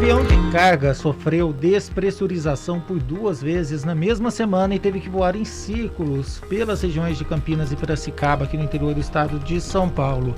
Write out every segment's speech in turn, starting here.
avião de carga sofreu despressurização por 2 vezes na mesma semana e teve que voar em círculos pelas regiões de Campinas e Piracicaba, aqui no interior do estado de São Paulo.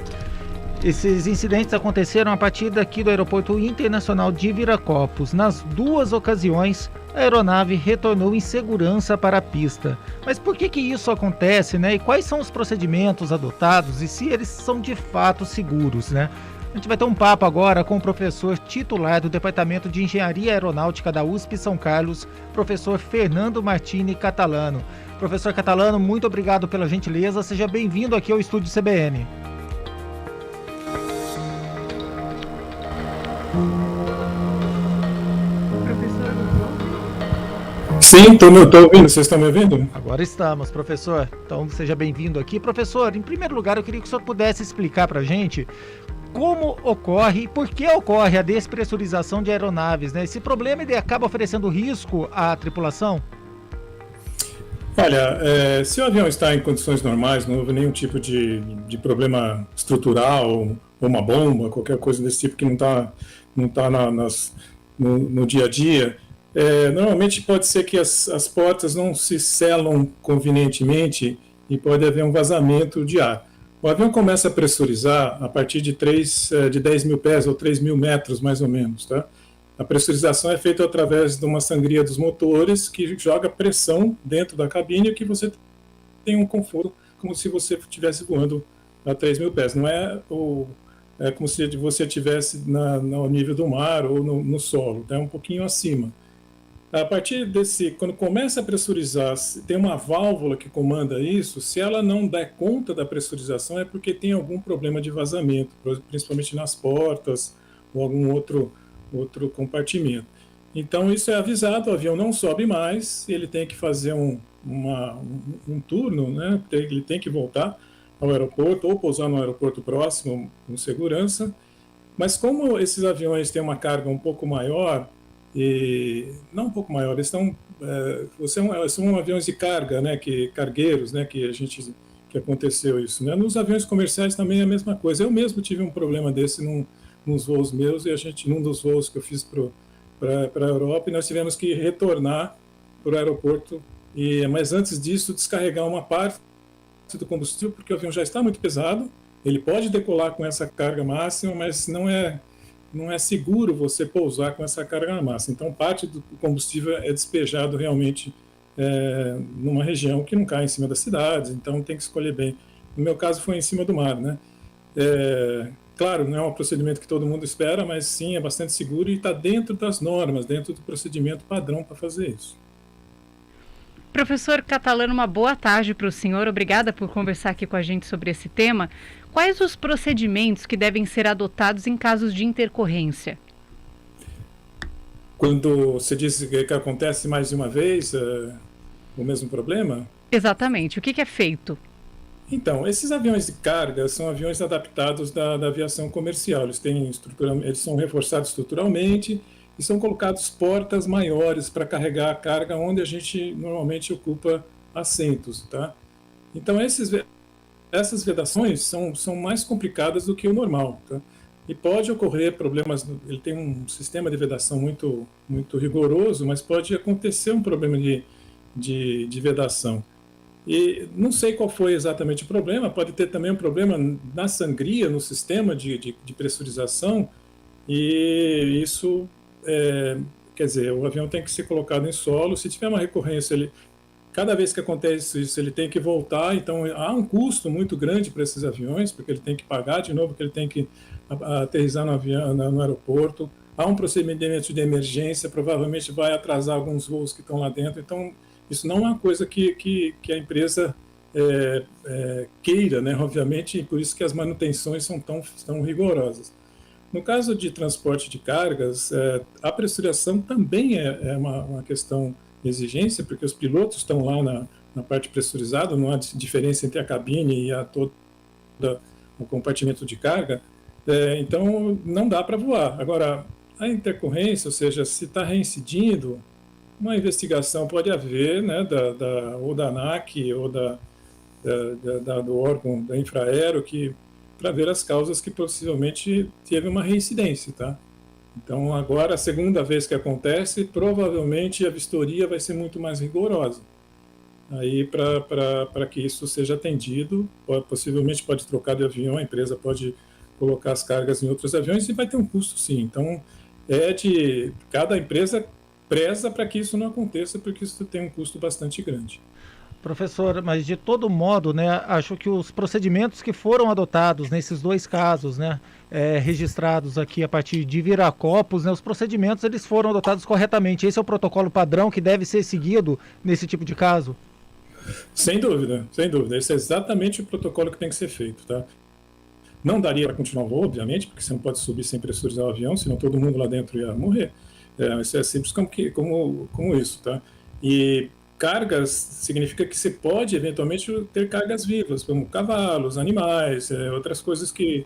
Esses incidentes aconteceram a partir daqui do Aeroporto Internacional de Viracopos. Nas duas ocasiões, a aeronave retornou em segurança para a pista. Mas por que isso acontece, né? E quais são os procedimentos adotados e se eles são de fato seguros, né? A gente vai ter um papo agora com o professor titular do Departamento de Engenharia Aeronáutica da USP São Carlos, professor Fernando Martini Catalano. Professor Catalano, muito obrigado pela gentileza. Seja bem-vindo aqui ao Estúdio CBN. Sim, estou ouvindo. Vocês estão me ouvindo? Agora estamos, professor. Então, seja bem-vindo aqui. Professor, em primeiro lugar, eu queria que o senhor pudesse explicar para a gente como ocorre e por que ocorre a despressurização de aeronaves, né? Esse problema ele acaba oferecendo risco à tripulação? Olha, se o avião está em condições normais, não houve nenhum tipo de problema estrutural, ou uma bomba, qualquer coisa desse tipo que não está no dia a dia, normalmente pode ser que as portas não se selam convenientemente e pode haver um vazamento de ar. O avião começa a pressurizar a partir de 10 mil pés ou 3 mil metros, mais ou menos. Tá? A pressurização é feita através de uma sangria dos motores que joga pressão dentro da cabine e que você tem um conforto como se você estivesse voando a 3 mil pés. Não é como se você estivesse no nível do mar ou no solo, tá? Um pouquinho acima. A partir quando começa a pressurizar, tem uma válvula que comanda isso. Se ela não der conta da pressurização, é porque tem algum problema de vazamento, principalmente nas portas ou algum outro compartimento. Então, isso é avisado, o avião não sobe mais, ele tem que fazer um turno, né? Ele tem que voltar ao aeroporto ou pousar no aeroporto próximo com segurança. Mas como esses aviões têm uma carga um pouco maior, não um pouco maior, eles são aviões de carga, né, cargueiros, né, que aconteceu isso, né? Nos aviões comerciais também é a mesma coisa. Eu mesmo tive um problema desse nos voos meus, e num dos voos que eu fiz para a Europa, e nós tivemos que retornar para o aeroporto, mas antes disso descarregar uma parte do combustível, porque o avião já está muito pesado, ele pode decolar com essa carga máxima, mas não é seguro você pousar com essa carga máxima. Então, parte do combustível é despejado realmente numa região que não cai em cima das cidades, então tem que escolher bem. No meu caso, foi em cima do mar, né? Claro, não é um procedimento que todo mundo espera, mas sim, é bastante seguro e está dentro das normas, dentro do procedimento padrão para fazer isso. Professor Catalano, uma boa tarde para o senhor. Obrigada por conversar aqui com a gente sobre esse tema. Quais os procedimentos que devem ser adotados em casos de intercorrência? Quando você diz que acontece mais de uma vez o mesmo problema? Exatamente. O que é feito? Então, esses aviões de carga são aviões adaptados da aviação comercial. Eles são reforçados estruturalmente e são colocados portas maiores para carregar a carga onde a gente normalmente ocupa assentos. Tá? Então, essas vedações são mais complicadas do que o normal. Tá? E pode ocorrer problemas, ele tem um sistema de vedação muito, muito rigoroso, mas pode acontecer um problema de vedação. E não sei qual foi exatamente o problema, pode ter também um problema na sangria, no sistema de pressurização, e isso, quer dizer, o avião tem que ser colocado em solo. Se tiver uma recorrência, cada vez que acontece isso, ele tem que voltar, então há um custo muito grande para esses aviões, porque ele tem que pagar de novo, porque ele tem que aterrissar no aeroporto, há um procedimento de emergência, provavelmente vai atrasar alguns voos que estão lá dentro, então isso não é uma coisa que a empresa queira, né, obviamente, e por isso que as manutenções são tão rigorosas. No caso de transporte de cargas, a pressurização também é uma questão de exigência, porque os pilotos estão lá na parte pressurizada, não há diferença entre a cabine e todo o compartimento de carga, então não dá para voar. Agora, a intercorrência, ou seja, se está reincidindo, uma investigação pode haver, né, ou da ANAC ou do órgão da Infraero, para ver as causas que possivelmente teve uma reincidência, tá? Então, agora, a segunda vez que acontece, provavelmente a vistoria vai ser muito mais rigorosa. Aí, para que isso seja atendido, possivelmente pode trocar de avião, a empresa pode colocar as cargas em outros aviões e vai ter um custo, sim. Então, cada empresa preza para que isso não aconteça, porque isso tem um custo bastante grande. Professor, mas de todo modo, né, acho que os procedimentos que foram adotados nesses dois casos, né, registrados aqui a partir de Viracopos, né, os procedimentos eles foram adotados corretamente. Esse é o protocolo padrão que deve ser seguido nesse tipo de caso? Sem dúvida, sem dúvida. Esse é exatamente o protocolo que tem que ser feito, tá? Não daria para continuar o voo, obviamente, porque você não pode subir sem pressurizar o avião, senão todo mundo lá dentro ia morrer. Isso é simples como isso, tá? E cargas significa que você pode, eventualmente, ter cargas vivas, como cavalos, animais, outras coisas que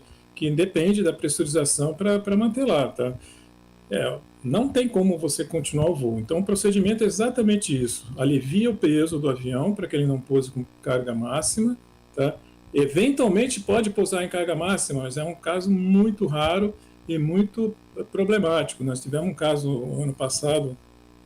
dependem da pressurização para manter lá, tá? Não tem como você continuar o voo. Então, o procedimento é exatamente isso. Alivia o peso do avião para que ele não pouse com carga máxima, tá? Eventualmente pode pousar em carga máxima, mas é um caso muito raro e muito problemático. Nós tivemos um caso ano passado,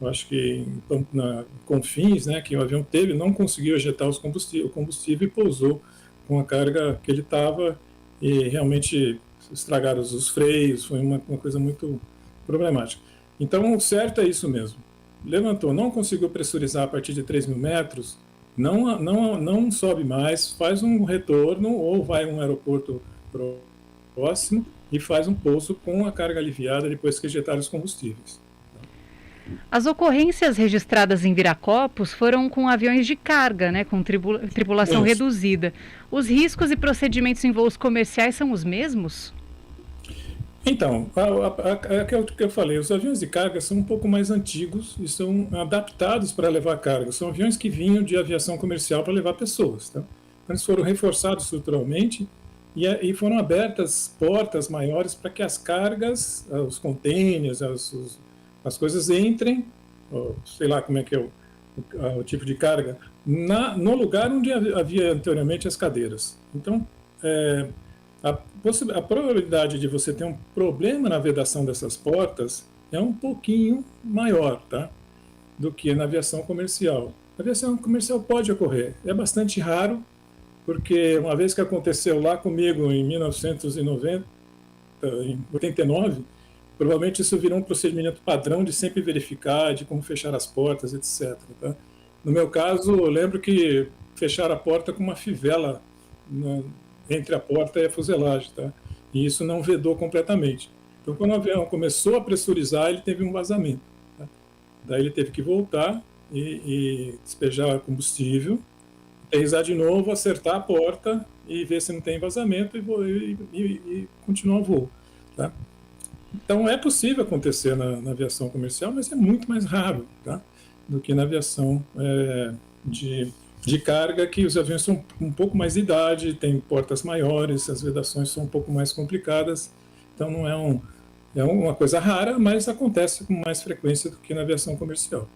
eu acho que na Confins, né, que o avião não conseguiu ejetar o combustível e pousou com a carga que ele estava e realmente estragaram os freios, foi uma coisa muito problemática. Então, o certo é isso mesmo. Levantou, não conseguiu pressurizar a partir de 3.000 metros, não sobe mais, faz um retorno ou vai a um aeroporto próximo e faz um pouso com a carga aliviada depois que ejetaram os combustíveis. As ocorrências registradas em Viracopos foram com aviões de carga, né, com tripulação reduzida. Os riscos e procedimentos em voos comerciais são os mesmos? Então, o que eu falei, os aviões de carga são um pouco mais antigos e são adaptados para levar carga. São aviões que vinham de aviação comercial para levar pessoas. Tá? Então, eles foram reforçados estruturalmente e foram abertas portas maiores para que as cargas, os containers, as coisas entrem, sei lá como é que é o tipo de carga, no lugar onde havia anteriormente as cadeiras. Então, a probabilidade de você ter um problema na vedação dessas portas é um pouquinho maior, tá? Do que na aviação comercial. A aviação comercial pode ocorrer, é bastante raro, porque uma vez que aconteceu lá comigo em 1990, em 89, provavelmente isso virou um procedimento padrão de sempre verificar, de como fechar as portas, etc. Tá? No meu caso, eu lembro que fecharam a porta com uma fivela entre a porta e a fuselagem, tá? E isso não vedou completamente. Então, quando o avião começou a pressurizar, ele teve um vazamento. Tá? Daí ele teve que voltar e despejar combustível, aterrissar de novo, acertar a porta e ver se não tem vazamento e continuar o voo. Tá? Então, é possível acontecer na aviação comercial, mas é muito mais raro, tá? Do que na aviação de carga, que os aviões são um pouco mais de idade, têm portas maiores, as vedações são um pouco mais complicadas, então não é uma coisa rara, mas acontece com mais frequência do que na aviação comercial.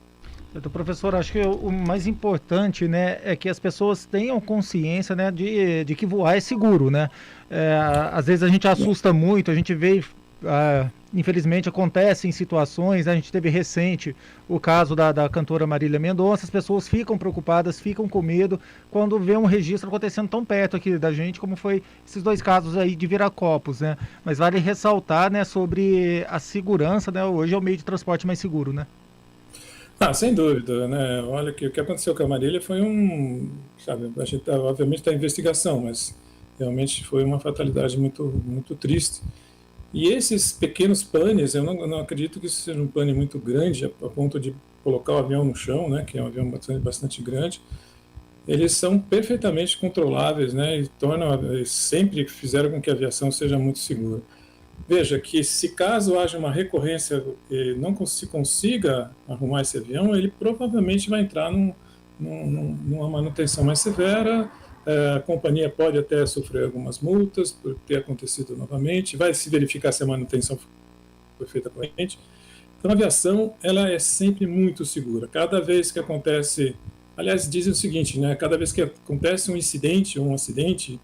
Então, professor, acho que o mais importante, né, é que as pessoas tenham consciência, né, de que voar é seguro, né? Às vezes a gente assusta muito, a gente vê... infelizmente acontece em situações, a gente teve recente o caso da cantora Marília Mendonça, as pessoas ficam preocupadas, ficam com medo quando vê um registro acontecendo tão perto aqui da gente, como foi esses dois casos aí de Viracopos, né? Mas vale ressaltar, né, sobre a segurança, né? Hoje é o meio de transporte mais seguro, né? Sem dúvida, né? Olha, que o que aconteceu com a Marília foi sabe, a gente obviamente está em investigação, mas realmente foi uma fatalidade muito, muito triste. E esses pequenos panes, eu não acredito que isso seja um pane muito grande, a ponto de colocar o avião no chão, né, que é um avião bastante grande, eles são perfeitamente controláveis, né, e sempre fizeram com que a aviação seja muito segura. Veja que se caso haja uma recorrência e não se consiga arrumar esse avião, ele provavelmente vai entrar numa manutenção mais severa. A companhia pode até sofrer algumas multas por ter acontecido novamente, vai se verificar se a manutenção foi feita corretamente. Então, a aviação ela é sempre muito segura. Cada vez que acontece, aliás, dizem o seguinte, né? Cada vez que acontece um incidente ou um acidente,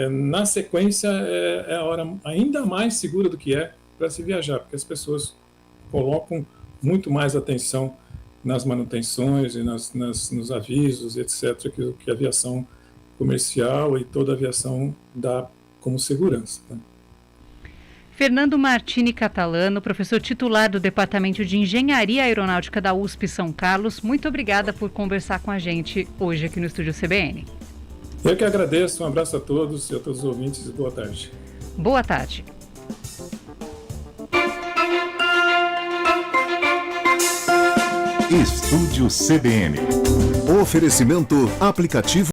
na sequência é a hora ainda mais segura do que para se viajar, porque as pessoas colocam muito mais atenção nas manutenções e nos avisos, etc., que a aviação comercial e toda a aviação dá como segurança. Né? Fernando Martini Catalano, professor titular do Departamento de Engenharia Aeronáutica da USP São Carlos, muito obrigada por conversar com a gente hoje aqui no Estúdio CBN. Eu que agradeço, um abraço a todos e a todos os ouvintes e boa tarde. Boa tarde. Estúdio CBN. Oferecimento aplicativo